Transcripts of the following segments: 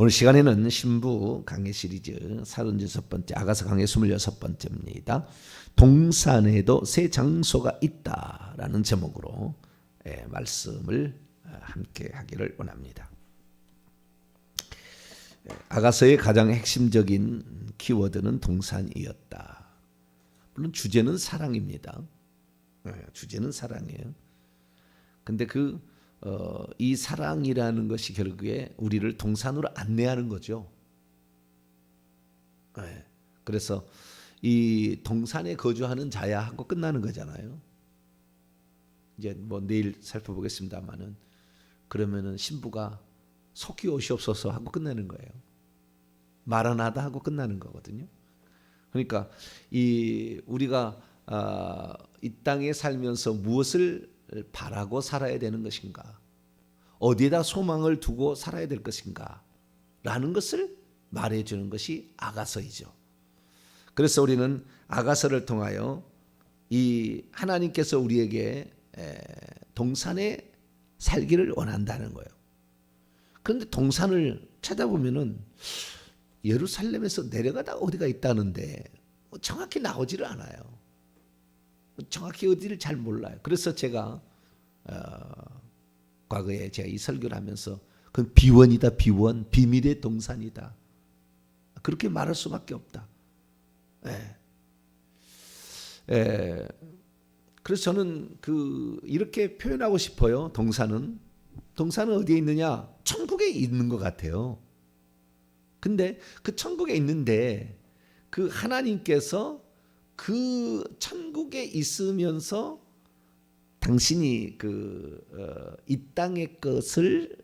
오늘 시간에는 신부 강해 시리즈 36번째 아가서 강해 26번째입니다. 동산에도 새 장소가 있다라는 제목으로 말씀을 함께 하기를 원합니다. 아가서의 가장 핵심적인 키워드는 동산이었다. 물론 주제는 사랑입니다. 주제는 사랑이에요. 근데 이 사랑이라는 것이 결국에 우리를 동산으로 안내하는 거죠. 그래서 이 동산에 거주하는 자야 하고 끝나는 거잖아요. 이제 뭐 내일 살펴보겠습니다만은 그러면은 신부가 속히 오시옵소서 하고 끝내는 거예요. 마라나다 하고 끝나는 거거든요. 그러니까 우리가 이 땅에 살면서 무엇을 바라고 살아야 되는 것인가, 어디에다 소망을 두고 살아야 될 것인가 라는 것을 말해주는 것이 아가서이죠. 그래서 우리는 아가서를 통하여 이 하나님께서 우리에게 동산에 살기를 원한다는 거예요. 그런데 동산을 찾아보면은 예루살렘에서 내려가다 어디가 있다는데 정확히 나오지를 않아요. 정확히 어디를 잘 몰라요. 그래서 제가 과거에 제가 이 설교를 하면서 그건 비원이다, 비원, 비밀의 동산이다. 그렇게 말할 수밖에 없다. 그래서 저는 이렇게 표현하고 싶어요. 동산은 어디에 있느냐? 천국에 있는 것 같아요. 근데 그 천국에 있는데 그 하나님께서 그 천국에 있으면서 당신이 이 땅의 것을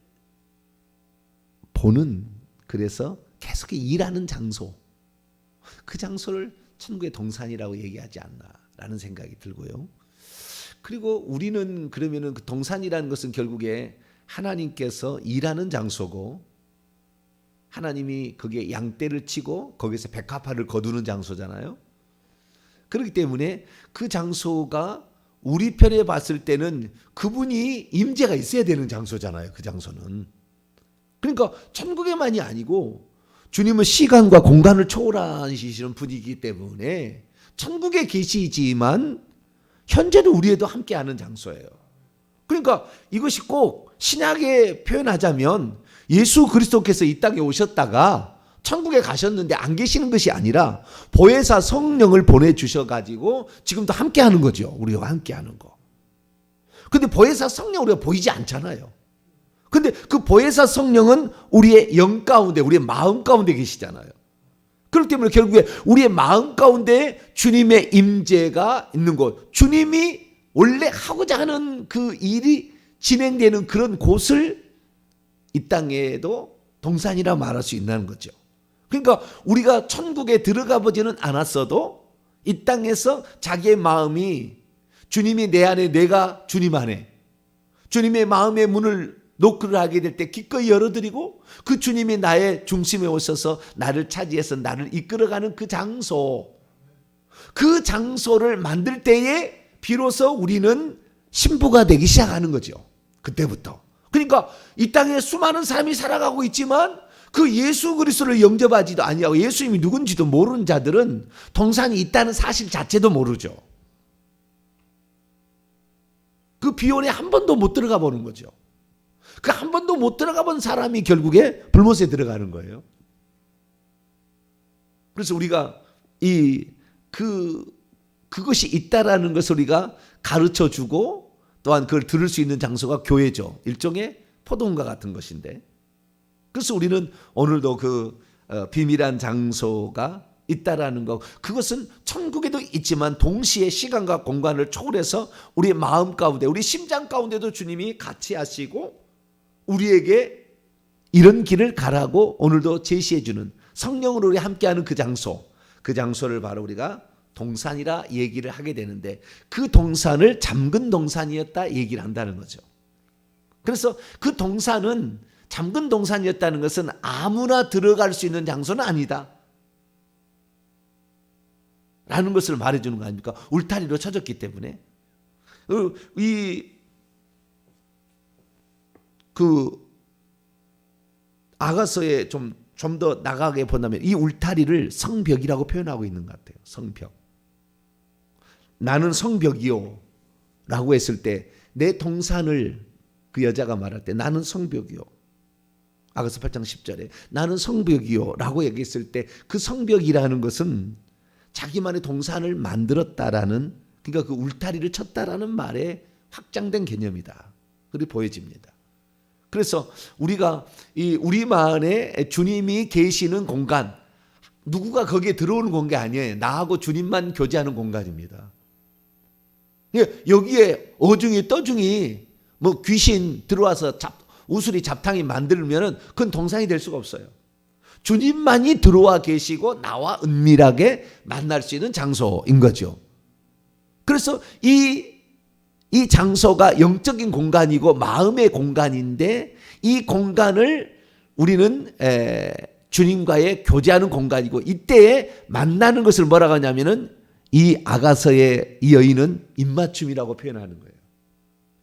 보는, 그래서 계속 일하는 장소, 그 장소를 천국의 동산이라고 얘기하지 않나라는 생각이 들고요. 그리고 우리는 그러면은 그 동산이라는 것은 결국에 하나님께서 일하는 장소고, 하나님이 거기에 양떼를 치고 거기서 백합화를 거두는 장소잖아요. 그렇기 때문에 그 장소가 우리 편에 봤을 때는 그분이 임재가 있어야 되는 장소잖아요. 그 장소는. 그러니까 천국에만이 아니고 주님은 시간과 공간을 초월하시는 분이기 때문에 천국에 계시지만 현재는 우리에도 함께하는 장소예요. 그러니까 이것이 꼭 신약에 표현하자면 예수 그리스도께서 이 땅에 오셨다가 천국에 가셨는데 안 계시는 것이 아니라 보혜사 성령을 보내주셔가지고 지금도 함께하는 거죠. 우리와 함께하는 거. 근데 보혜사 성령 우리가 보이지 않잖아요. 근데 그 보혜사 성령은 우리의 영 가운데, 우리의 마음 가운데 계시잖아요. 그렇기 때문에 결국에 우리의 마음 가운데 주님의 임재가 있는 곳, 주님이 원래 하고자 하는 그 일이 진행되는 그런 곳을 이 땅에도 동산이라 말할 수 있는 거죠. 그러니까 우리가 천국에 들어가 보지는 않았어도 이 땅에서 자기의 마음이 주님이 내 안에, 내가 주님 안에, 주님의 마음의 문을 노크를 하게 될 때 기꺼이 열어드리고 그 주님이 나의 중심에 오셔서 나를 차지해서 나를 이끌어가는 그 장소, 그 장소를 만들 때에 비로소 우리는 신부가 되기 시작하는 거죠. 그때부터. 그러니까 이 땅에 수많은 사람이 살아가고 있지만 그 예수 그리스도를 영접하지도 아니하고 예수님이 누군지도 모르는 자들은 동산이 있다는 사실 자체도 모르죠. 그 비원에 한 번도 못 들어가 보는 거죠. 그 한 번도 못 들어가 본 사람이 결국에 불못에 들어가는 거예요. 그래서 우리가 그것이 있다라는 것을 우리가 가르쳐 주고 또한 그걸 들을 수 있는 장소가 교회죠. 일종의 포도원과 같은 것인데. 그래서 우리는 오늘도 비밀한 장소가 있다라는 것, 그것은 천국에도 있지만 동시에 시간과 공간을 초월해서 우리의 마음 가운데, 우리 심장 가운데도 주님이 같이 하시고 우리에게 이런 길을 가라고 오늘도 제시해 주는, 성령으로 우리 함께하는 그 장소를 바로 우리가 동산이라 얘기를 하게 되는데, 그 동산을 잠근 동산이었다 얘기를 한다는 거죠. 그래서 그 동산은, 잠근 동산이었다는 것은 아무나 들어갈 수 있는 장소는 아니다 라는 것을 말해주는 거 아닙니까? 울타리로 쳐졌기 때문에. 아가서에 좀 더 나가게 본다면 이 울타리를 성벽이라고 표현하고 있는 것 같아요. 성벽. 나는 성벽이요 라고 했을 때 내 동산을 그 여자가 말할 때 나는 성벽이요. 아가서 8장 10절에 나는 성벽이요 라고 얘기했을 때 그 성벽이라는 것은 자기만의 동산을 만들었다라는, 그러니까 그 울타리를 쳤다라는 말에 확장된 개념이다. 그렇게 보여집니다. 그래서 우리가 우리만의 주님이 계시는 공간, 누구가 거기에 들어오는 공간이 아니에요. 나하고 주님만 교제하는 공간입니다. 여기에 어중이 떠중이 뭐 귀신 들어와서 우수리 잡탕이 만들면은 그건 동산이 될 수가 없어요. 주님만이 들어와 계시고 나와 은밀하게 만날 수 있는 장소인 거죠. 그래서 이 장소가 영적인 공간이고 마음의 공간인데 이 공간을 우리는 주님과의 교제하는 공간이고 이때에 만나는 것을 뭐라고 하냐면은 이 아가서의 이 여인은 입맞춤이라고 표현하는 거예요.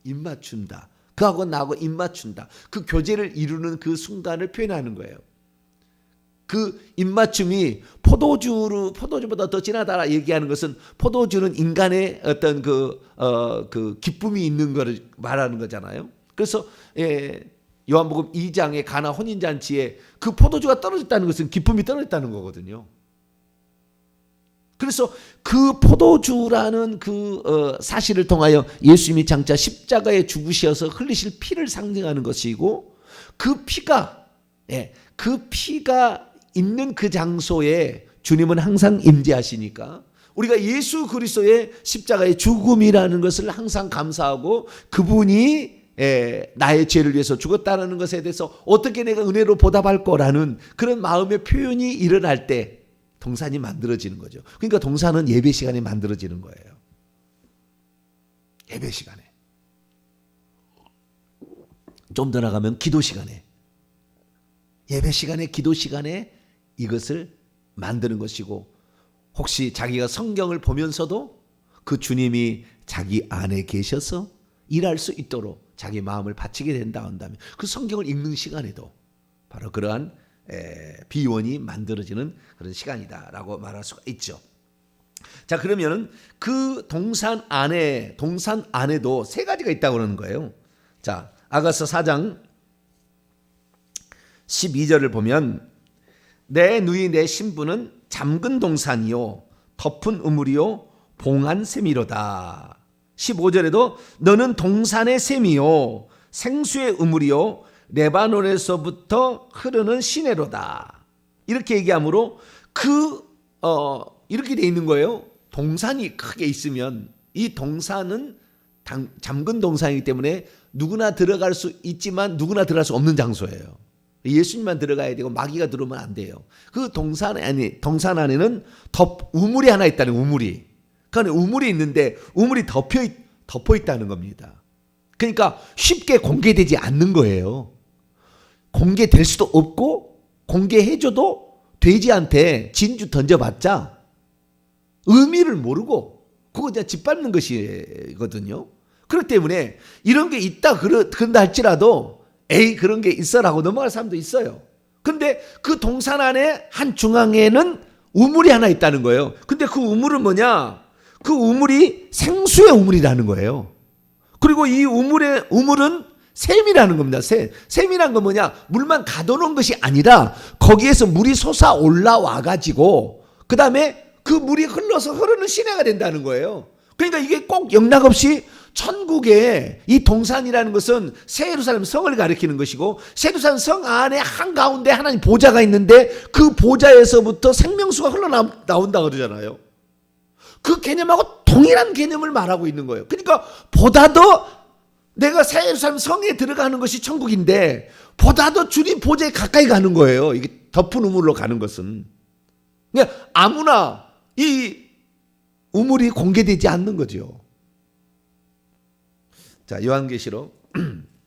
입맞춘다. 그하고 나하고 입맞춘다. 그 교제를 이루는 그 순간을 표현하는 거예요. 그 입맞춤이 포도주보다 더 진하다 얘기하는 것은 포도주는 인간의 어떤 그 기쁨이 있는 것을 말하는 거잖아요. 그래서 요한복음 2장의 가나 혼인잔치에 그 포도주가 떨어졌다는 것은 기쁨이 떨어졌다는 거거든요. 그래서 그 포도주라는 그 사실을 통하여 예수님이 장차 십자가에 죽으셔서 흘리실 피를 상징하는 것이고 그 피가 있는 그 장소에 주님은 항상 임재하시니까 우리가 예수 그리스도의 십자가의 죽음이라는 것을 항상 감사하고 그분이 나의 죄를 위해서 죽었다는 것에 대해서 어떻게 내가 은혜로 보답할 거라는 그런 마음의 표현이 일어날 때 동산이 만들어지는 거죠. 그러니까 동산은 예배 시간에 만들어지는 거예요. 예배 시간에. 좀 더 나가면 기도 시간에. 예배 시간에, 기도 시간에 이것을 만드는 것이고 혹시 자기가 성경을 보면서도 그 주님이 자기 안에 계셔서 일할 수 있도록 자기 마음을 바치게 된다 한다면 그 성경을 읽는 시간에도 바로 그러한 비원이 만들어지는 그런 시간이다라고 말할 수가 있죠. 자, 그러면은 그 동산 안에도 세 가지가 있다고 그러는 거예요. 자, 아가서 4장 12절을 보면 내 누이 내 신부는 잠근 동산이요 덮은 우물이요 봉한 샘이로다. 15절에도 너는 동산의 샘이요 생수의 우물이요 레바논에서부터 흐르는 시내로다. 이렇게 얘기하므로 이렇게 돼 있는 거예요. 동산이 크게 있으면 이 동산은 잠근 동산이기 때문에 누구나 들어갈 수 있지만 누구나 들어갈 수 없는 장소예요. 예수님만 들어가야 되고 마귀가 들어오면 안 돼요. 그 동산 안에는 우물이 하나 있다는 우물이. 그러니까 우물이 있는데 우물이 덮여 있다는 겁니다. 그러니까 쉽게 공개되지 않는 거예요. 공개될 수도 없고 공개해줘도 돼지한테 진주 던져봤자 의미를 모르고 그거 그냥 짓밟는 것이거든요. 그렇기 때문에 이런 게 있다 그런다 할지라도 에이 그런 게 있어라고 넘어갈 사람도 있어요. 근데 그 동산 안에 한 중앙에는 우물이 하나 있다는 거예요. 근데 그 우물은 뭐냐? 그 우물이 생수의 우물이라는 거예요. 그리고 이 우물은 샘이라는 겁니다. 샘이란 건 뭐냐? 물만 가둬놓은 것이 아니라 거기에서 물이 솟아 올라와 가지고 그 다음에 그 물이 흘러서 흐르는 시내가 된다는 거예요. 그러니까 이게 꼭 영락없이 천국에 이 동산이라는 것은 새 예루살렘 성을 가리키는 것이고 새 예루살렘 성 안에 한가운데 하나님 보좌가 있는데 그 보좌에서부터 생명수가 흘러나온다 그러잖아요. 그 개념하고 동일한 개념을 말하고 있는 거예요. 그러니까 보다 더 내가 새 예루살렘 성에 들어가는 것이 천국인데 보다 더 주님 보좌에 가까이 가는 거예요. 이게 덮은 우물로 가는 것은. 그러니까 아무나 이 우물이 공개되지 않는 거죠. 자, 요한계시록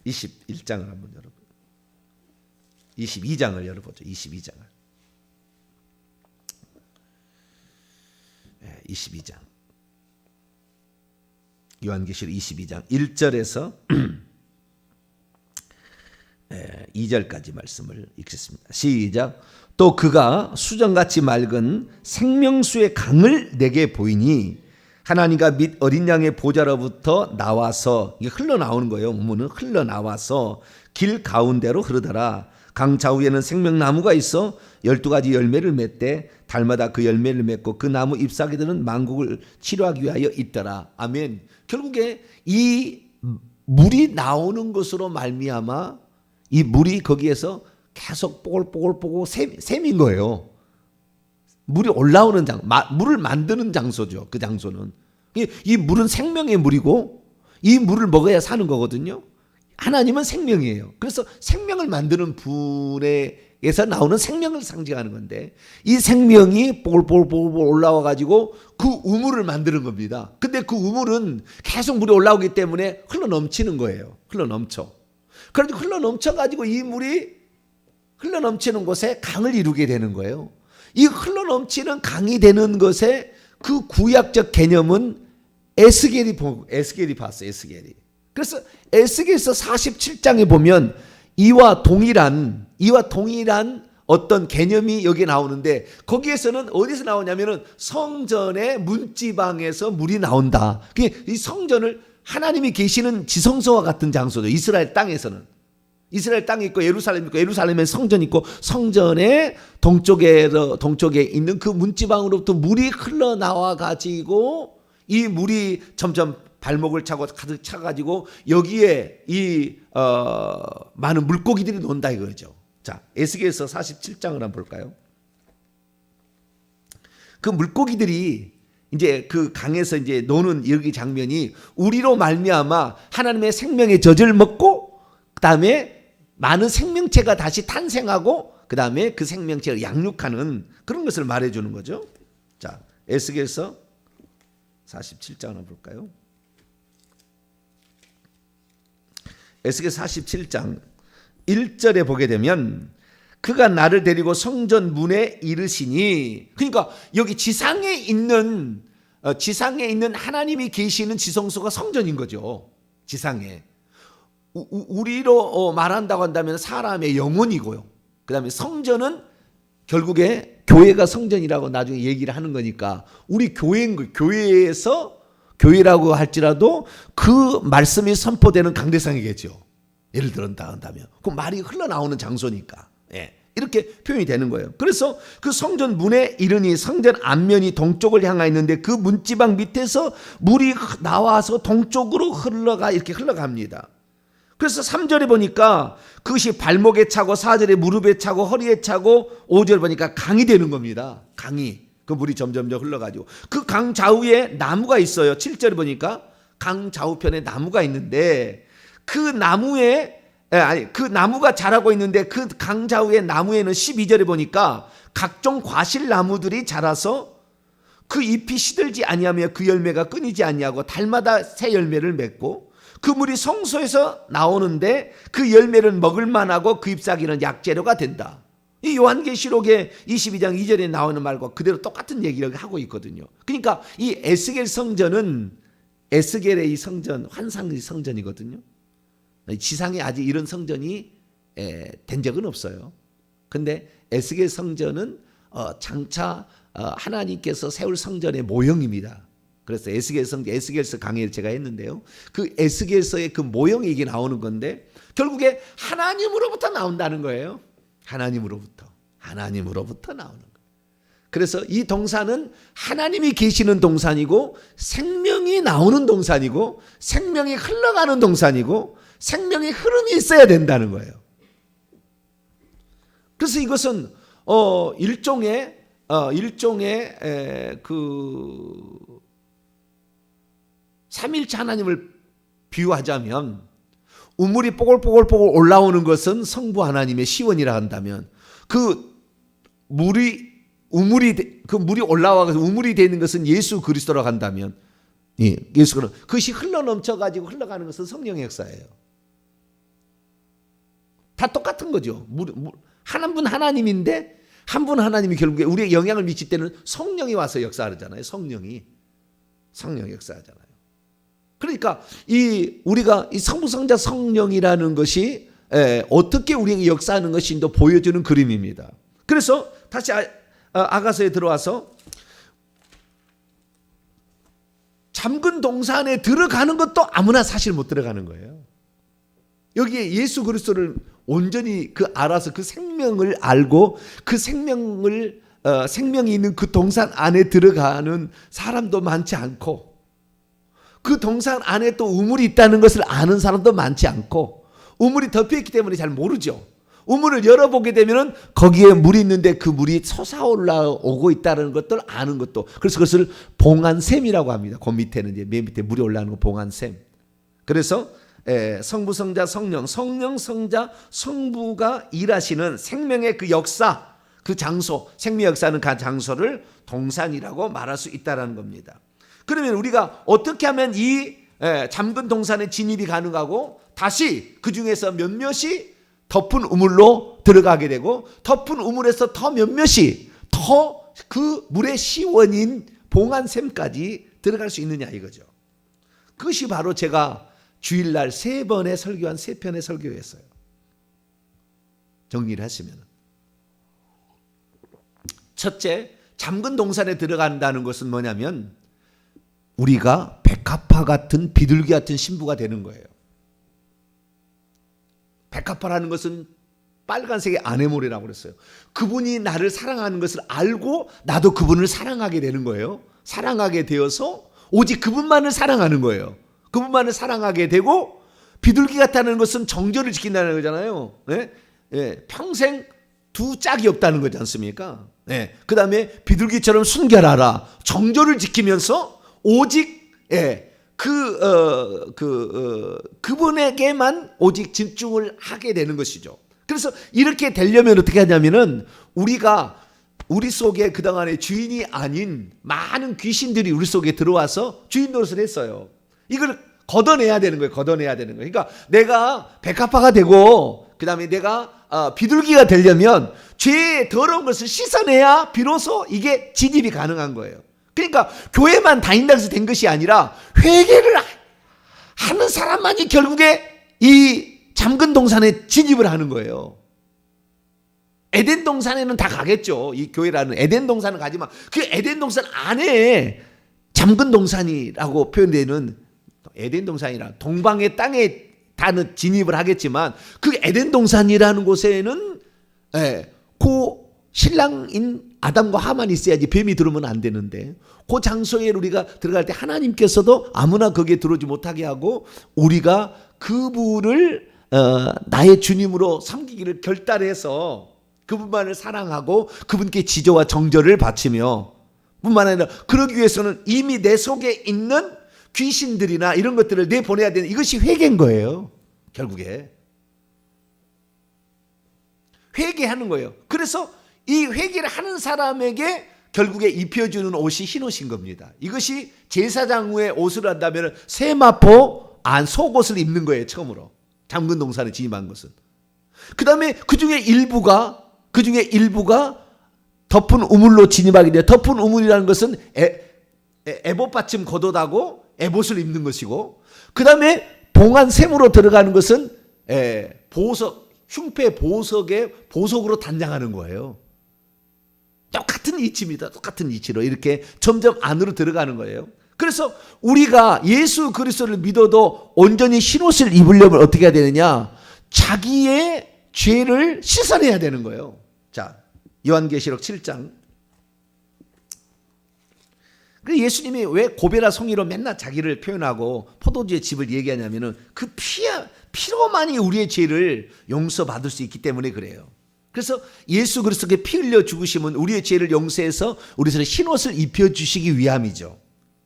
21장을 한번 열어보죠. 22장을 열어보죠. 22장을. 22장. 요한계시록 22장 1절에서 2절까지 말씀을 읽겠습니다. 시작. 또 그가 수정같이 맑은 생명수의 강을 내게 보이니 하나님과 및 어린 양의 보좌로부터 나와서, 이게 흘러나오는 거예요. 문은 흘러나와서 길 가운데로 흐르더라. 강 좌우에는 생명나무가 있어 12가지 열매를 맺되 달마다 그 열매를 맺고 그 나무 잎사귀들은 만국을 치료하기 위하여 있더라. 아멘. 결국에 이 물이 나오는 것으로 말미암아 이 물이 거기에서 계속 뽀글뽀글뽀글 샘인 거예요. 물이 올라오는 물을 만드는 장소죠. 그 장소는. 이 물은 생명의 물이고 이 물을 먹어야 사는 거거든요. 하나님은 생명이에요. 그래서 생명을 만드는 분에서 나오는 생명을 상징하는 건데 이 생명이 뽀글뽀글 올라와 가지고 그 우물을 만드는 겁니다. 근데 그 우물은 계속 물이 올라오기 때문에 흘러 넘치는 거예요. 흘러 넘쳐. 그래서 흘러 넘쳐 가지고 이 물이 흘러 넘치는 곳에 강을 이루게 되는 거예요. 이 흘러 넘치는 강이 되는 것에 그 구약적 개념은 에스겔이 봤어요. 에스겔이. 그래서 에스겔서 47장에 보면 이와 동일한 어떤 개념이 여기 나오는데 거기에서는 어디서 나오냐면은 성전의 문지방에서 물이 나온다. 이 성전을 하나님이 계시는 지성소와 같은 장소죠. 이스라엘 땅에서는. 이스라엘 땅이 있고 예루살렘 있고 예루살렘에 성전 있고 성전의 동쪽에 있는 그 문지방으로부터 물이 흘러나와 가지고 이 물이 점점 발목을 차고 가득 차가지고 여기에 이 많은 물고기들이 논다 이거죠. 자, 에스겔서 47장을 한번 볼까요? 그 물고기들이 이제 그 강에서 이제 노는 여기 장면이 우리로 말미암아 하나님의 생명의 젖을 먹고 그다음에 많은 생명체가 다시 탄생하고 그다음에 그 생명체를 양육하는 그런 것을 말해주는 거죠. 자, 에스겔서 47장 한번 볼까요? 에스겔 47장 1절에 보게 되면 그가 나를 데리고 성전 문에 이르시니, 그러니까 여기 지상에 있는 하나님이 계시는 지성소가 성전인 거죠. 지상에. 우리로 말한다고 한다면 사람의 영혼이고요. 그 다음에 성전은 결국에 교회가 성전이라고 나중에 얘기를 하는 거니까 우리 교회인 거, 교회라고 할지라도 그 말씀이 선포되는 강대상이겠죠. 예를 들었다 한다면 그 말이 흘러나오는 장소니까 이렇게 표현이 되는 거예요. 그래서 그 성전 문에 이르니 성전 앞면이 동쪽을 향하 있는데 그 문지방 밑에서 물이 나와서 동쪽으로 이렇게 흘러갑니다. 그래서 3절에 보니까 그것이 발목에 차고 4절에 무릎에 차고 허리에 차고 5절 보니까 강이 되는 겁니다. 강이. 그 물이 점점 흘러가지고 그 강 좌우에 나무가 있어요. 7절에 보니까 강 좌우편에 나무가 있는데 그 나무가 자라고 있는데 그 강 좌우의 나무에는 12절에 보니까 각종 과실나무들이 자라서 그 잎이 시들지 아니하며 그 열매가 끊이지 아니하고 달마다 새 열매를 맺고 그 물이 성소에서 나오는데 그 열매를 먹을 만하고 그 잎사귀는 약재료가 된다. 이 요한계시록의 22장 2절에 나오는 말과 그대로 똑같은 얘기를 하고 있거든요. 그러니까 이 에스겔 성전은 에스겔의 이 성전, 환상의 성전이거든요. 지상에 아직 이런 성전이 된 적은 없어요. 근데 에스겔 성전은 장차 하나님께서 세울 성전의 모형입니다. 그래서 에스겔서 강의를 제가 했는데요. 그 에스겔서의 그 모형이 이게 나오는 건데 결국에 하나님으로부터 나온다는 거예요. 하나님으로부터 나오는 거예요. 그래서 이 동산은 하나님이 계시는 동산이고 생명이 나오는 동산이고 생명이 흘러가는 동산이고 생명의 흐름이 있어야 된다는 거예요. 그래서 이것은 일종의 그 삼일체 하나님을 비유하자면 우물이 뽀글뽀글 올라오는 것은 성부 하나님의 시원이라 한다면 그 물이 올라와서 우물이 되는 것은 예수 그리스도라고 한다면 예수는 그것이 흘러 넘쳐가지고 흘러가는 것은 성령의 역사예요. 다 똑같은 거죠. 한 분 하나님인데 한 분 하나님이 결국에 우리의 영향을 미칠 때는 성령이 와서 역사하잖아요. 성령이 역사하잖아요. 그러니까 우리가 이 성부 성자 성령이라는 것이 어떻게 우리에게 역사하는 것인도 보여주는 그림입니다. 그래서 다시 아가서에 들어와서 잠근 동산에 들어가는 것도 아무나 사실 못 들어가는 거예요. 여기에 예수 그리스도를 온전히 알아서 그 생명을 알고 그 생명이 있는 그 동산 안에 들어가는 사람도 많지 않고, 그 동산 안에 또 우물이 있다는 것을 아는 사람도 많지 않고, 우물이 덮여있기 때문에 잘 모르죠. 우물을 열어보게 되면 거기에 물이 있는데 그 물이 솟아올라오고 있다는 것들 아는 것도, 그래서 그것을 봉안샘이라고 합니다. 그 밑에는 이제 맨 밑에 물이 올라오는 거 봉안샘. 그래서 성부, 성자, 성령, 성자, 성부가 일하시는 생명의 그 역사, 그 장소, 생명 역사는 그 장소를 동산이라고 말할 수 있다는 겁니다. 그러면 우리가 어떻게 하면 이 잠근 동산에 진입이 가능하고 다시 그 중에서 몇몇이 덮은 우물로 들어가게 되고, 덮은 우물에서 더 몇몇이 더 그 물의 시원인 봉안샘까지 들어갈 수 있느냐 이거죠. 그것이 바로 제가 주일날 3번의 설교한 3편의 설교였어요. 정리를 하시면, 첫째, 잠근 동산에 들어간다는 것은 뭐냐면 우리가 백합화 같은 비둘기 같은 신부가 되는 거예요. 백합화라는 것은 빨간색의 아네모네라고 그랬어요. 그분이 나를 사랑하는 것을 알고 나도 그분을 사랑하게 되는 거예요. 사랑하게 되어서 오직 그분만을 사랑하는 거예요. 그분만을 사랑하게 되고, 비둘기 같다는 것은 정절을 지킨다는 거잖아요. 평생 두 짝이 없다는 거지 않습니까? 그 다음에 비둘기처럼 순결하라, 정절을 지키면서 오직 그분에게만 오직 집중을 하게 되는 것이죠. 그래서 이렇게 되려면 어떻게 하냐면은 우리 속에 그동안에 주인이 아닌 많은 귀신들이 우리 속에 들어와서 주인 노릇을 했어요. 이걸 걷어내야 되는 거예요. 그러니까 내가 백합화가 되고 그 다음에 내가 비둘기가 되려면 죄의 더러운 것을 씻어내야 비로소 이게 진입이 가능한 거예요. 그러니까 교회만 다닌다고 해서 된 것이 아니라 회개를 하는 사람만이 결국에 이 잠근 동산에 진입을 하는 거예요. 에덴 동산에는 다 가겠죠. 이 교회라는 에덴 동산은 가지만 그 에덴 동산 안에 잠근 동산이라고 표현되는, 에덴 동산이라 동방의 땅에 다는 진입을 하겠지만 그 에덴 동산이라는 곳에는 그 신랑인 아담과 하만이 있어야지 뱀이 들어오면 안 되는데, 그 장소에 우리가 들어갈 때 하나님께서도 아무나 거기에 들어오지 못하게 하고 우리가 그분을 나의 주님으로 섬기기를 결단해서 그분만을 사랑하고 그분께 지조와 정절을 바치며, 뿐만 아니라 그러기 위해서는 이미 내 속에 있는 귀신들이나 이런 것들을 내보내야 되는, 이것이 회개인 거예요. 결국에 회개하는 거예요. 그래서 이 회개를 하는 사람에게 결국에 입혀주는 옷이 흰옷인 겁니다. 이것이 제사장 의 옷을 한다면 세마포 안 속옷을 입는 거예요. 처음으로 잠근 동산에 진입한 것은. 그 다음에 그 중에 일부가 덮은 우물로 진입하게 돼요. 덮은 우물이라는 것은 에봇 받침 겉옷하고 에봇을 입는 것이고, 그 다음에 봉안샘으로 들어가는 것은 보석, 흉패 보석에 보석으로 단장하는 거예요. 똑같은 이치입니다. 똑같은 이치로 이렇게 점점 안으로 들어가는 거예요. 그래서 우리가 예수 그리스도를 믿어도 온전히 흰옷을 입으려면 어떻게 해야 되느냐? 자기의 죄를 씻어내야 되는 거예요. 자, 요한계시록 7장. 그래서 예수님이 왜 고베라 송이로 맨날 자기를 표현하고 포도주의 집을 얘기하냐면은 그 피로만이 우리의 죄를 용서받을 수 있기 때문에 그래요. 그래서 예수 그리스도께 피 흘려 죽으심은 우리의 죄를 용서해서 우리에게 흰옷을 입혀주시기 위함이죠.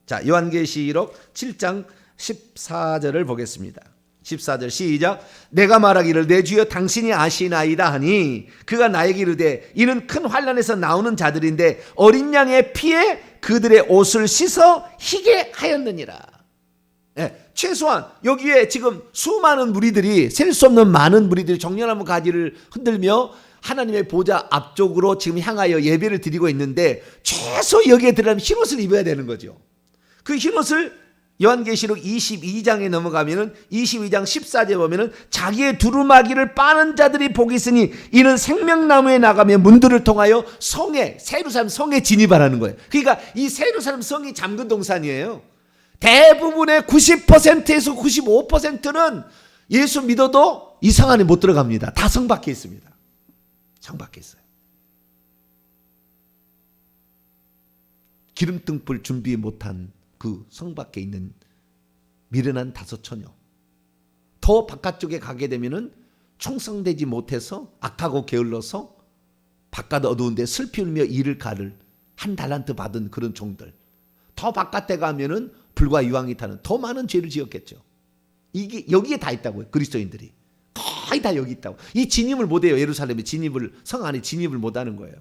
자, 요한계시록 7장 14절을 보겠습니다. 14절 시작. 내가 말하기를 내 주여 당신이 아시나이다 하니 그가 나에게 이르되 이는 큰 환난에서 나오는 자들인데 어린 양의 피에 그들의 옷을 씻어 희게 하였느니라. 최소한 여기에 지금 수많은 무리들이, 셀 수 없는 많은 무리들이 정령나무 가지를 흔들며 하나님의 보좌 앞쪽으로 지금 향하여 예배를 드리고 있는데 최소 여기에 들어가면 흰옷을 입어야 되는 거죠. 그 흰옷을 요한계시록 22장에 넘어가면은 22장 14절에 보면은 자기의 두루마기를 빠는 자들이 복이 있으니 이는 생명나무에 나가며 문들을 통하여 성에, 세루살렘 성에 진입하라는 거예요. 그러니까 이 세루살렘 성이 잠근 동산이에요. 대부분의 90%에서 95%는 예수 믿어도 이 성 안에 못 들어갑니다. 다 성 밖에 있습니다. 성 밖에 있어요. 기름등불 준비 못한 그 성 밖에 있는 미련한 다섯 처녀. 더 바깥쪽에 가게 되면은 충성되지 못해서 악하고 게을러서 바깥 어두운데 슬피 울며 이를 가를 한 달란트 받은 그런 종들. 더 바깥에 가면은 불과 유황이 타는 더 많은 죄를 지었겠죠. 이게 여기에 다 있다고요. 그리스도인들이 거의 다 여기 있다고. 이 진입을 못해요. 예루살렘에 진입을, 성 안에 진입을 못하는 거예요.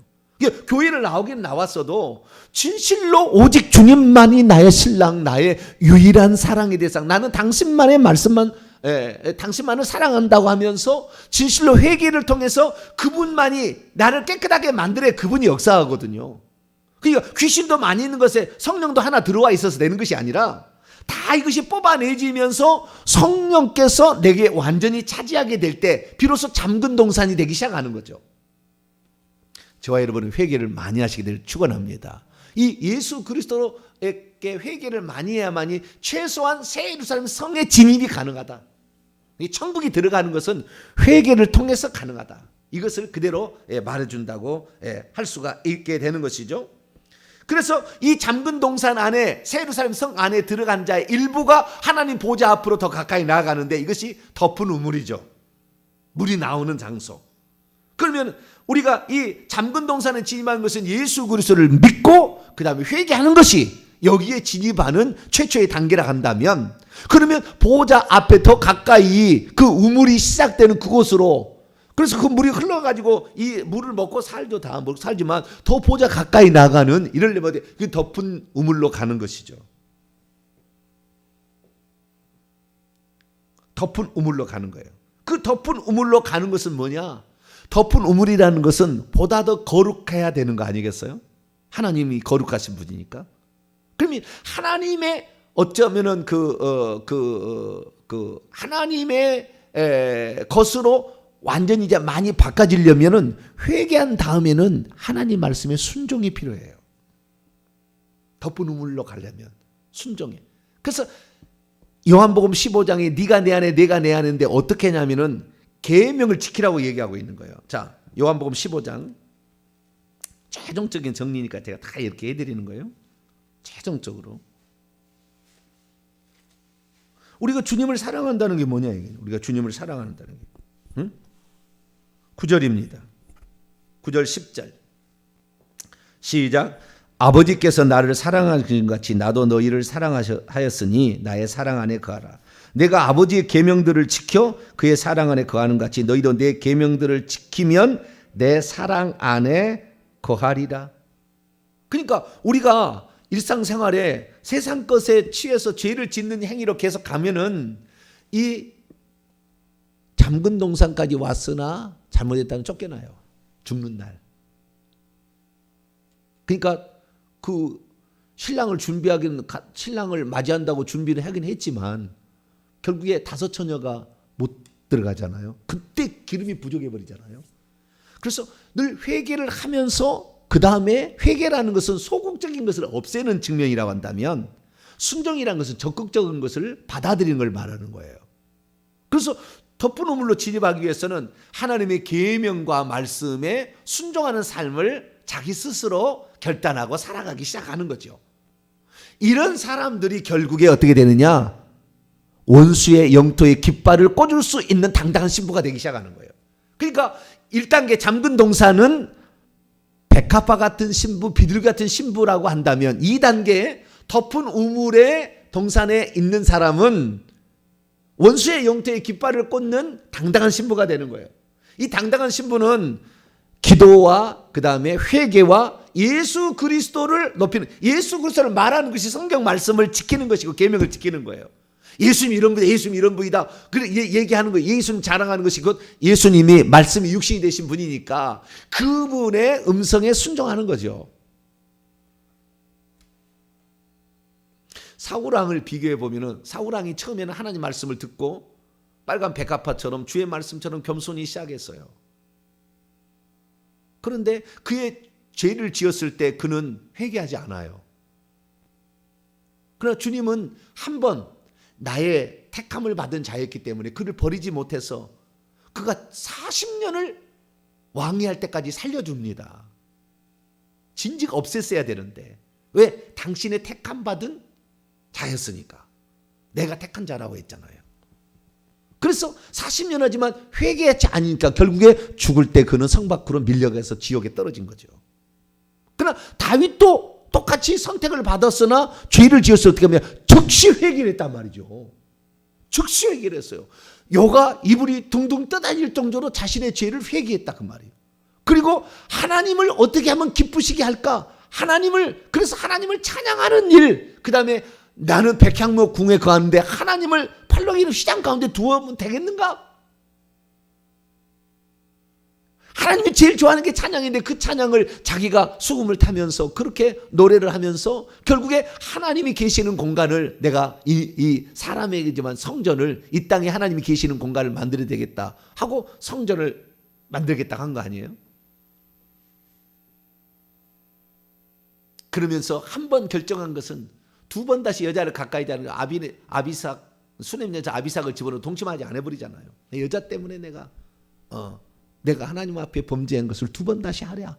교회를 나오긴 나왔어도 진실로 오직 주님만이 나의 신랑, 나의 유일한 사랑의 대상, 나는 당신만의 말씀만, 당신만을 사랑한다고 하면서 진실로 회개를 통해서 그분만이 나를 깨끗하게 만들어야 그분이 역사하거든요. 그러니까 귀신도 많이 있는 것에 성령도 하나 들어와 있어서 되는 것이 아니라 다 이것이 뽑아내지면서 성령께서 내게 완전히 차지하게 될 때 비로소 잠근 동산이 되기 시작하는 거죠. 저와 여러분은 회개를 많이 하시게 되길 축원합니다. 이 예수 그리스도에게 회개를 많이 해야만이 최소한 새 예루살렘 성의 진입이 가능하다. 이 천국이 들어가는 것은 회개를 통해서 가능하다. 이것을 그대로 말해준다고 할 수가 있게 되는 것이죠. 그래서 이 잠근 동산 안에 새 예루살렘 성 안에 들어간 자의 일부가 하나님 보좌 앞으로 더 가까이 나아가는데 이것이 덮은 우물이죠. 물이 나오는 장소. 그러면 우리가 이 잠근 동산에 진입하는 것은 예수 그리스도를 믿고 그 다음에 회개하는 것이 여기에 진입하는 최초의 단계라 한다면, 그러면 보호자 앞에 더 가까이 그 우물이 시작되는 그곳으로, 그래서 그 물이 흘러가지고 이 물을 먹고 살도 다 살지만 더 보호자 가까이 나가는, 이러려면 그 덮은 우물로 가는 것이죠. 덮은 우물로 가는 거예요. 그 덮은 우물로 가는 것은 뭐냐? 덮은 우물이라는 것은 보다 더 거룩해야 되는 거 아니겠어요? 하나님이 거룩하신 분이니까. 그러면 하나님의 어쩌면은 하나님의 것으로 완전히 이제 많이 바꿔지려면은 회개한 다음에는 하나님 말씀에 순종이 필요해요. 덮은 우물로 가려면 순종해. 그래서 요한복음 15장에 네가 내 안에 내가 내 안인데 어떻게 하냐면은 계명을 지키라고 얘기하고 있는 거예요. 자, 요한복음 15장 최종적인 정리니까 제가 다 이렇게 해드리는 거예요. 최종적으로 우리가 주님을 사랑한다는 게 뭐냐 이게. 우리가 주님을 사랑한다는 게. 응? 9절입니다. 9절 10절 시작. 아버지께서 나를 사랑하신 것 같이 나도 너희를 사랑하였으니 나의 사랑 안에 거하라. 내가 아버지의 계명들을 지켜 그의 사랑 안에 거하는 같이 너희도 내 계명들을 지키면 내 사랑 안에 거하리라. 그러니까 우리가 일상생활에 세상 것에 취해서 죄를 짓는 행위로 계속 가면은 이 잠근 동산까지 왔으나 잘못했다면 쫓겨나요. 죽는 날. 그러니까 그 신랑을 맞이한다고 준비를 하긴 했지만 결국에 다섯 처녀가 못 들어가잖아요. 그때 기름이 부족해 버리잖아요. 그래서 늘 회개를 하면서 그 다음에 회개라는 것은 소극적인 것을 없애는 측면이라고 한다면 순종이라는 것은 적극적인 것을 받아들이는 걸 말하는 거예요. 그래서 덮은 우물로 진입하기 위해서는 하나님의 계명과 말씀에 순종하는 삶을 자기 스스로 결단하고 살아가기 시작하는 거죠. 이런 사람들이 결국에 어떻게 되느냐? 원수의 영토에 깃발을 꽂을 수 있는 당당한 신부가 되기 시작하는 거예요. 그러니까 1단계 잠근 동산은 백합화 같은 신부, 비둘기 같은 신부라고 한다면 2단계 덮은 우물의 동산에 있는 사람은 원수의 영토에 깃발을 꽂는 당당한 신부가 되는 거예요. 이 당당한 신부는 기도와 그 다음에 회개와 예수 그리스도를 높이는, 예수 그리스도를 말하는 것이 성경 말씀을 지키는 것이고 계명을 지키는 거예요. 예수님 이런 분이다, 예수님 이런 분이다. 그래 얘기하는 거예요. 예수님 자랑하는 것이 곧 예수님이 말씀이 육신이 되신 분이니까 그분의 음성에 순종하는 거죠. 사울왕을 비교해 보면은 사울왕이 처음에는 하나님 말씀을 듣고 빨간 백합화처럼 주의 말씀처럼 겸손히 시작했어요. 그런데 그의 죄를 지었을 때 그는 회개하지 않아요. 그러나 주님은 한 번 나의 택함을 받은 자였기 때문에 그를 버리지 못해서 그가 40년을 왕위할 때까지 살려줍니다. 진즉 없앴어야 되는데 왜? 당신의 택함 받은 자였으니까. 내가 택한 자라고 했잖아요. 그래서 40년 하지만 회개하지 않으니까 결국에 죽을 때 그는 성 밖으로 밀려가서 지옥에 떨어진 거죠. 그러나 다윗도 똑같이 선택을 받았으나 죄를 지었을 때 어떻게 하면 즉시 회개를 했단 말이죠. 즉시 회개를 했어요. 여가 이불이 둥둥 떠다닐 정도로 자신의 죄를 회개했다 그 말이에요. 그리고 하나님을 어떻게 하면 기쁘시게 할까? 그래서 하나님을 찬양하는 일, 그 다음에 나는 백향목 궁에 거하는데 하나님을 팔로기는 시장 가운데 두어면 되겠는가? 하나님이 제일 좋아하는 게 찬양인데 그 찬양을 자기가 수금을 타면서 그렇게 노래를 하면서 결국에 하나님이 계시는 공간을 내가 이 사람에게지만 성전을 이 땅에 하나님이 계시는 공간을 만들어야 되겠다 하고 성전을 만들겠다 한 거 아니에요? 그러면서 한 번 결정한 것은 두 번 다시 여자를 가까이 다니는 아비삭 수냄 여자 아비삭을 집어넣어 동침하지 않아 버리잖아요. 여자 때문에 내가 하나님 앞에 범죄한 것을 두 번 다시 하랴.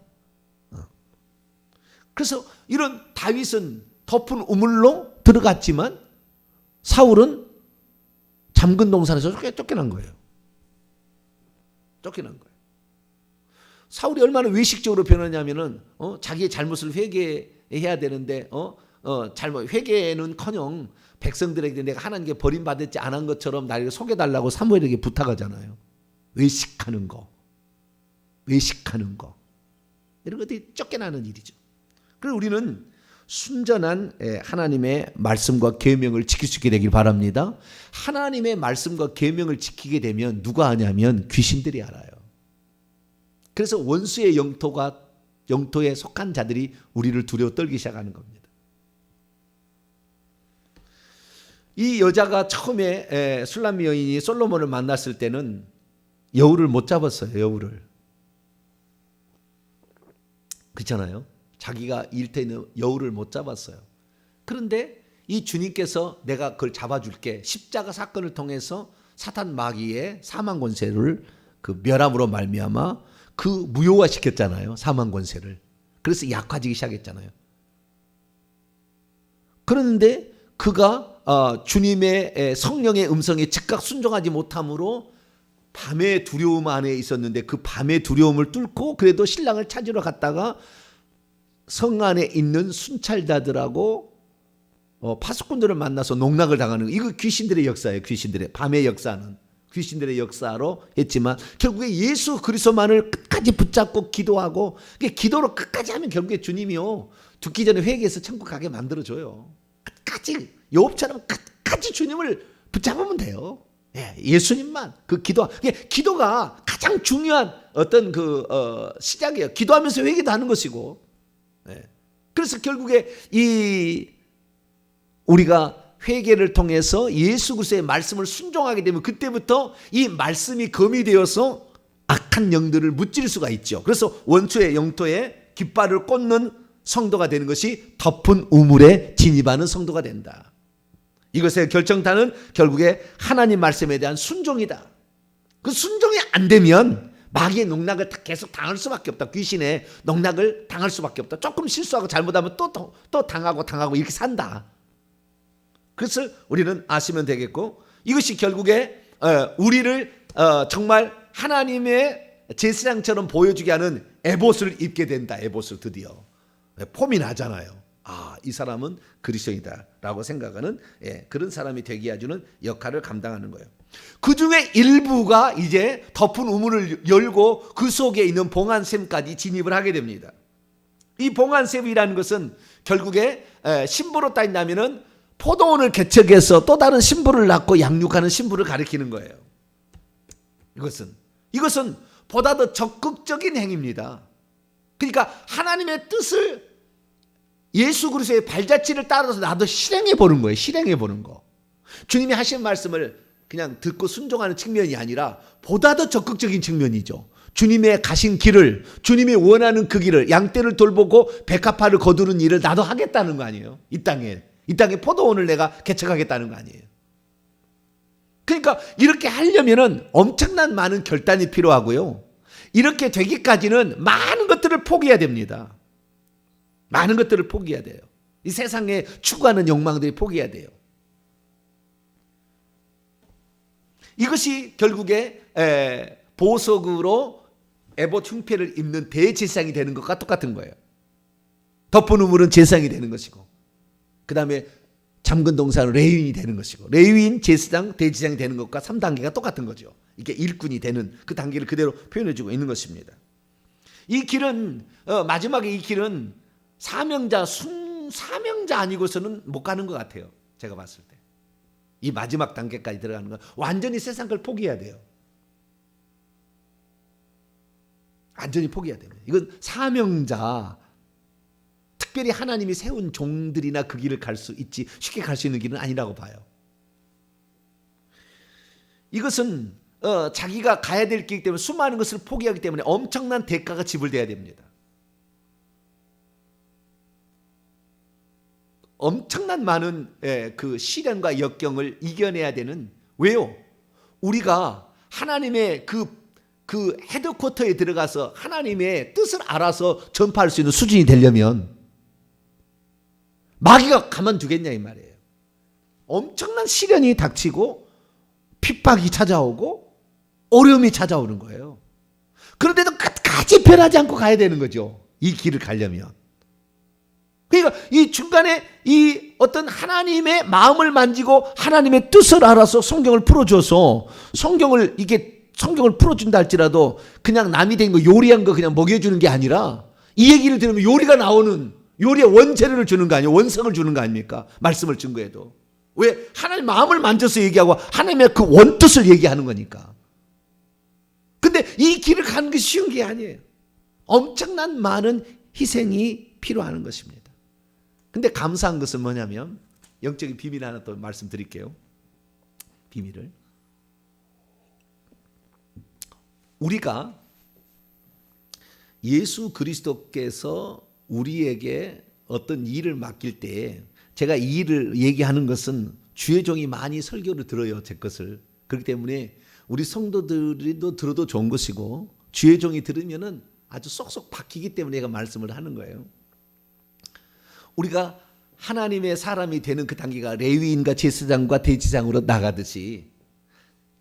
그래서 이런 다윗은 덮은 우물로 들어갔지만 사울은 잠근 동산에서 쫓겨난 거예요. 쫓겨난 거예요. 사울이 얼마나 외식적으로 변하냐면은 자기의 잘못을 회개해야 되는데 회개는커녕 백성들에게 내가 하나님께 버림받았지 않은 것처럼 나를 속여달라고 사무엘에게 부탁하잖아요. 외식하는 거 이런 것들이 쫓겨나는 일이죠. 그래서 우리는 순전한 하나님의 말씀과 계명을 지킬 수 있게 되길 바랍니다. 하나님의 말씀과 계명을 지키게 되면 누가 하냐면 귀신들이 알아요. 그래서 원수의 영토에 속한 자들이 우리를 두려워 떨기 시작하는 겁니다. 이 여자가 처음에 술람 여인이 솔로몬을 만났을 때는 여우를 못 잡았어요. 여우를. 그렇잖아요. 자기가 일테는 여우를 못 잡았어요. 그런데 이 주님께서 내가 그걸 잡아줄게. 십자가 사건을 통해서 사탄 마귀의 사망 권세를 그 멸함으로 말미암아 그 무효화시켰잖아요. 사망 권세를. 그래서 약화지기 시작했잖아요. 그런데 그가 주님의 성령의 음성에 즉각 순종하지 못함으로 밤의 두려움 안에 있었는데 그 밤의 두려움을 뚫고 그래도 신랑을 찾으러 갔다가 성 안에 있는 순찰자들하고 파수꾼들을 만나서 농락을 당하는 거. 이거 귀신들의 역사예요. 귀신들의 밤의 역사는 귀신들의 역사로 했지만 결국에 예수 그리스도만을 끝까지 붙잡고 기도하고 기도로 끝까지 하면 결국에 주님이요 죽기 전에 회개해서 천국 가게 만들어줘요. 끝까지 욥처럼 끝까지 주님을 붙잡으면 돼요. 예수님만 그 기도가 가장 중요한 어떤 시작이에요. 기도하면서 회개도 하는 것이고. 그래서 결국에 우리가 회개를 통해서 예수 그리스도의 말씀을 순종하게 되면 그때부터 이 말씀이 검이 되어서 악한 영들을 무찌를 수가 있죠. 그래서 원수의 영토에 깃발을 꽂는 성도가 되는 것이 덮은 우물에 진입하는 성도가 된다. 이것의 결정타는 결국에 하나님 말씀에 대한 순종이다. 그 순종이 안 되면 마귀의 농락을 계속 당할 수밖에 없다. 귀신의 농락을 당할 수밖에 없다. 조금 실수하고 잘못하면 또 당하고 이렇게 산다. 그것을 우리는 아시면 되겠고 이것이 결국에 우리를 정말 하나님의 제사장처럼 보여주게 하는 에봇을 입게 된다. 에봇을 드디어 폼이 나잖아요. 이 사람은 그리스도인이다라고 생각하는 그런 사람이 되게 해주는 역할을 감당하는 거예요. 그 중에 일부가 이제 덮은 우물을 열고 그 속에 있는 봉안샘까지 진입을 하게 됩니다. 이 봉안샘이라는 것은 결국에 신부로 따진다면은 포도원을 개척해서 또 다른 신부를 낳고 양육하는 신부를 가리키는 거예요. 이것은 보다 더 적극적인 행위입니다. 그러니까 하나님의 뜻을 예수 그리스도의 발자취를 따라서 나도 실행해 보는 거예요. 실행해 보는 거. 주님이 하신 말씀을 그냥 듣고 순종하는 측면이 아니라 보다 더 적극적인 측면이죠. 주님의 가신 길을, 주님이 원하는 그 길을, 양떼를 돌보고 백합화를 거두는 일을 나도 하겠다는 거 아니에요. 이 땅에 포도원을 내가 개척하겠다는 거 아니에요. 그러니까 이렇게 하려면은 엄청난 많은 결단이 필요하고요. 이렇게 되기까지는 많은 것들을 포기해야 됩니다. 많은 것들을 포기해야 돼요. 이 세상에 추구하는 욕망들이 포기해야 돼요. 이것이 결국에 보석으로 에봇 흉패를 입는 대제사장이 되는 것과 똑같은 거예요. 덮은 우물은 제사장이 되는 것이고, 그 다음에 잠근 동산은 레위인이 되는 것이고, 레위인, 제사장, 대제사장이 되는 것과 3단계가 똑같은 거죠. 이게 일꾼이 되는 그 단계를 그대로 표현해주고 있는 것입니다. 이 길은 마지막에 이 길은 사명자 아니고서는 못 가는 것 같아요. 제가 봤을 때. 이 마지막 단계까지 들어가는 건 완전히 세상 걸 포기해야 돼요. 완전히 포기해야 됩니다. 이건 사명자, 특별히 하나님이 세운 종들이나 그 길을 갈 수 있지 쉽게 갈 수 있는 길은 아니라고 봐요. 이것은 자기가 가야 될 길이기 때문에 수많은 것을 포기하기 때문에 엄청난 대가가 지불돼야 됩니다. 엄청난 많은 그 시련과 역경을 이겨내야 되는, 왜요? 우리가 하나님의 그 헤드쿼터에 들어가서 하나님의 뜻을 알아서 전파할 수 있는 수준이 되려면 마귀가 가만두겠냐 이 말이에요. 엄청난 시련이 닥치고 핍박이 찾아오고 어려움이 찾아오는 거예요. 그런데도 끝까지 변하지 않고 가야 되는 거죠. 이 길을 가려면. 그러니까 이 중간에 이 어떤 하나님의 마음을 만지고 하나님의 뜻을 알아서 성경을 풀어줘서 성경을 풀어준다 할지라도 그냥 남이 된 거 요리한 거 그냥 먹여주는 게 아니라 이 얘기를 들으면 요리가 나오는, 요리의 원재료를 주는 거 아니에요. 원성을 주는 거 아닙니까? 말씀을 증거해도. 왜? 하나님 마음을 만져서 얘기하고 하나님의 그 원뜻을 얘기하는 거니까. 근데 이 길을 가는 게 쉬운 게 아니에요. 엄청난 많은 희생이 필요한 것입니다. 근데 감사한 것은 뭐냐면 영적인 비밀 하나 또 말씀드릴게요. 비밀을. 우리가 예수 그리스도께서 우리에게 어떤 일을 맡길 때, 제가 이 일을 얘기하는 것은 주의 종이 많이 설교를 들어요. 제 것을. 그렇기 때문에 우리 성도들도 들어도 좋은 것이고 주의 종이 들으면은 아주 쏙쏙 박히기 때문에 제가 말씀을 하는 거예요. 우리가 하나님의 사람이 되는 그 단계가 레위인과 제사장과 대제사장으로 나가듯이,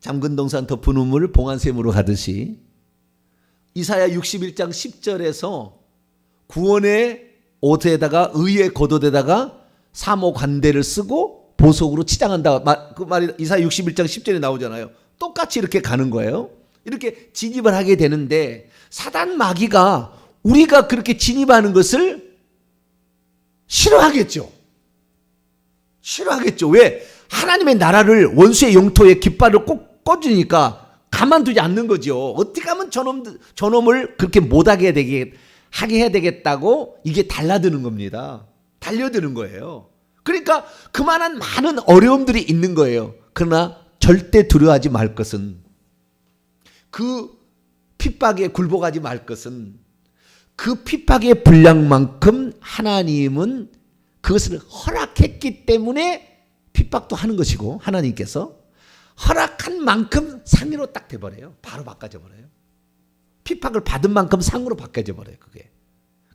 잠근 동산 덮은 우물 봉안샘으로 가듯이, 이사야 61장 10절에서 구원의 옷에다가 의의 겉옷에다가 사모 관대를 쓰고 보석으로 치장한다. 그 말이 이사야 61장 10절에 나오잖아요. 똑같이 이렇게 가는 거예요. 이렇게 진입을 하게 되는데 사단 마귀가 우리가 그렇게 진입하는 것을 싫어하겠죠. 왜? 하나님의 나라를 원수의 영토에 깃발을 꼭 꽂으니까 가만두지 않는 거죠. 어떻게 하면 저놈을 그렇게 못하게 하게 해야 되겠다고 이게 달라드는 겁니다. 달려드는 거예요. 그러니까 그만한 많은 어려움들이 있는 거예요. 그러나 절대 두려워하지 말 것은, 그 핍박에 굴복하지 말 것은, 그 핍박의 분량만큼 하나님은 그것을 허락했기 때문에 핍박도 하는 것이고, 하나님께서 허락한 만큼 상으로 딱 돼버려요. 바로 바꿔져 버려요. 핍박을 받은 만큼 상으로 바꿔져 버려요. 그게.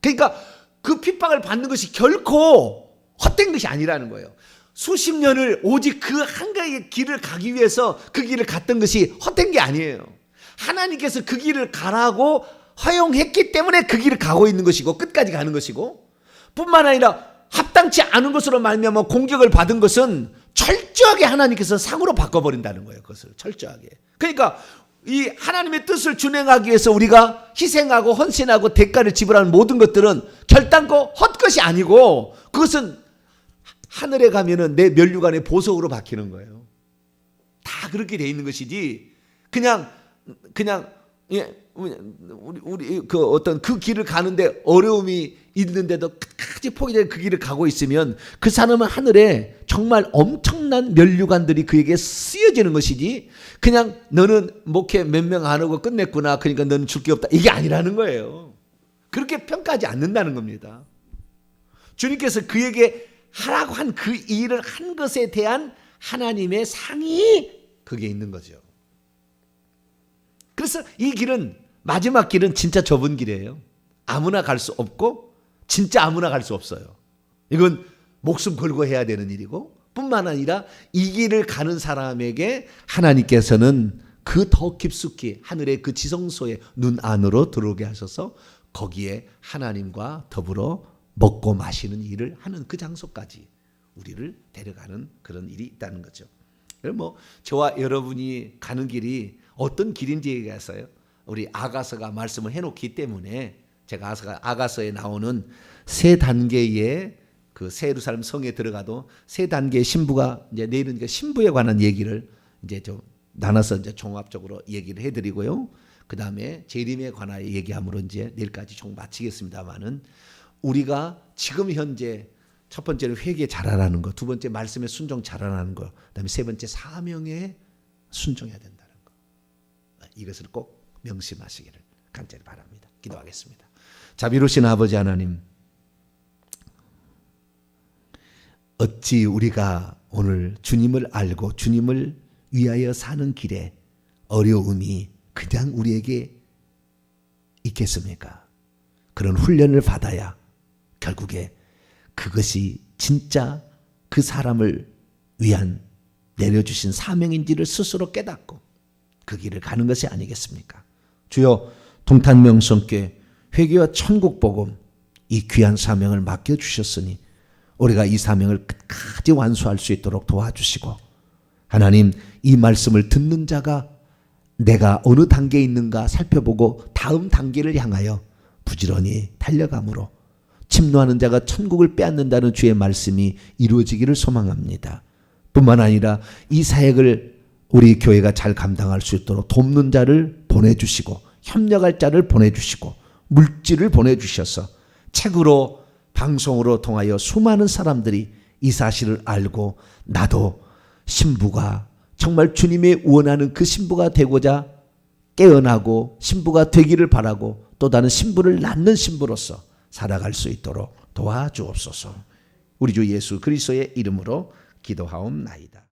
그러니까 그 핍박을 받는 것이 결코 헛된 것이 아니라는 거예요. 수십 년을 오직 그 한 가지 길을 가기 위해서 그 길을 갔던 것이 헛된 게 아니에요. 하나님께서 그 길을 가라고 허용했기 때문에 그 길을 가고 있는 것이고 끝까지 가는 것이고, 뿐만 아니라 합당치 않은 것으로 말미암아 공격을 받은 것은 철저하게 하나님께서 상으로 바꿔버린다는 거예요. 그것을 철저하게. 그러니까 이 하나님의 뜻을 준행하기 위해서 우리가 희생하고 헌신하고 대가를 지불하는 모든 것들은 결단코 헛것이 아니고, 그것은 하늘에 가면은 내 면류관의 보석으로 박히는 거예요. 다 그렇게 돼 있는 것이지 그냥 우리 그 어떤 그 길을 가는데 어려움이 있는데도 끝까지 포기되는 그 길을 가고 있으면 그 사람은 하늘에 정말 엄청난 면류관들이 그에게 쓰여지는 것이지, 그냥 너는 목회 몇 명 안 하고 끝냈구나, 그러니까 너는 줄 게 없다, 이게 아니라는 거예요. 그렇게 평가하지 않는다는 겁니다. 주님께서 그에게 하라고 한 그 일을 한 것에 대한 하나님의 상이 그게 있는 거죠. 그래서 이 길은, 마지막 길은 진짜 좁은 길이에요. 아무나 갈 수 없고 진짜 아무나 갈 수 없어요. 이건 목숨 걸고 해야 되는 일이고, 뿐만 아니라 이 길을 가는 사람에게 하나님께서는 그 더 깊숙이 하늘의 그 지성소의 눈 안으로 들어오게 하셔서 거기에 하나님과 더불어 먹고 마시는 일을 하는 그 장소까지 우리를 데려가는 그런 일이 있다는 거죠. 뭐 저와 여러분이 가는 길이 어떤 길인지 얘기해서요, 우리 아가서가 말씀을 해놓기 때문에 제가 아가서에 나오는 세 단계의 그 새 예루살렘 성에 들어가도 세 단계의 신부가 이제 내일은 그 신부에 관한 얘기를 이제 좀 나눠서 이제 종합적으로 얘기를 해드리고요. 그 다음에 재림에 관하여 얘기함으로 이제 내일까지 총 마치겠습니다만은, 우리가 지금 현재 첫 번째는 회개 잘하라는 거, 두 번째 말씀에 순종 잘하라는 거, 그다음에 세 번째 사명에 순종해야 된다는 거, 이것을 꼭 명심하시기를 간절히 바랍니다. 기도하겠습니다. 자비로우신 아버지 하나님, 어찌 우리가 오늘 주님을 알고 주님을 위하여 사는 길에 어려움이 그냥 우리에게 있겠습니까? 그런 훈련을 받아야 결국에 그것이 진짜 그 사람을 위한 내려주신 사명인지를 스스로 깨닫고 그 길을 가는 것이 아니겠습니까? 주여, 동탄명성교회 회개와 천국복음 이 귀한 사명을 맡겨주셨으니 우리가 이 사명을 끝까지 완수할 수 있도록 도와주시고, 하나님, 이 말씀을 듣는 자가 내가 어느 단계에 있는가 살펴보고 다음 단계를 향하여 부지런히 달려감으로 침노하는 자가 천국을 빼앗는다는 주의 말씀이 이루어지기를 소망합니다. 뿐만 아니라 이 사역을 우리 교회가 잘 감당할 수 있도록 돕는 자를 보내주시고, 협력할 자를 보내주시고, 물질을 보내주셔서 책으로, 방송으로 통하여 수많은 사람들이 이 사실을 알고 나도 신부가 정말 주님이 원하는 그 신부가 되고자 깨어나고 신부가 되기를 바라고 또 다른 신부를 낳는 신부로서 살아갈 수 있도록 도와주옵소서. 우리 주 예수 그리스도의 이름으로 기도하옵나이다.